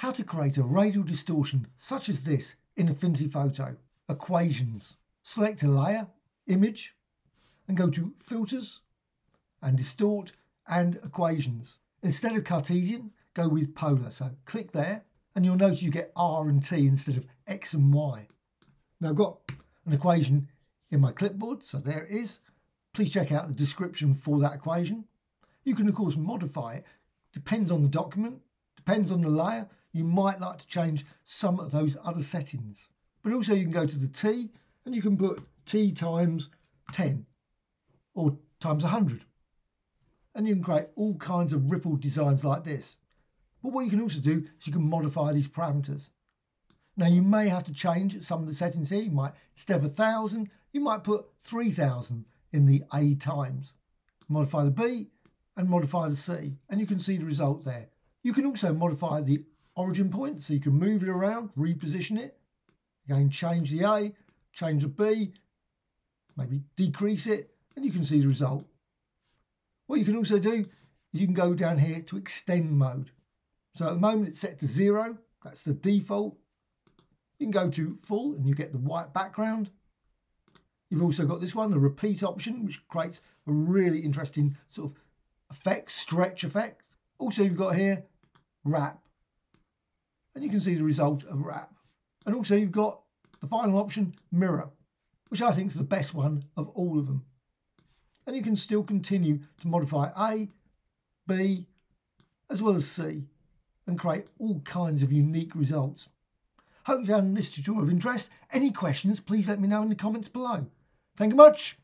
How to create a radial distortion such as this in Affinity Photo. Equations. Select a layer, image, and go to Filters and Distort and Equations. Instead of Cartesian, go with Polar. So click there and you'll notice you get R and T instead of X and Y. Now I've got an equation in my clipboard, so there it is. Please check out the description for that equation. You can of course modify it. Depends on the document, depends on the layer. You might like to change some of those other settings. But also you can go to the T and you can put T times 10 or times 100. And you can create all kinds of ripple designs like this. But what you can also do is you can modify these parameters. Now you may have to change some of the settings here. You might, instead of 1000, you might put 3000 in the A times. Modify the B and modify the C. And you can see the result there. You can also modify the origin point, so you can move it around, reposition it. Again, change the A, change the B, maybe decrease it, and you can see the result. What you can also do is you can go down here to extend mode. So at the moment it's set to 0, that's the default. You can go to full and you get the white background. You've also got this one, the repeat option, which creates a really interesting sort of effect, stretch effect. Also you've got here wrap. And you can see the result of wrap. And also you've got the final option, mirror, which I think is the best one of all of them. And you can still continue to modify A, B, as well as C, and create all kinds of unique results. Hope you found this tutorial of interest. Any questions, please let me know in the comments below. Thank you much.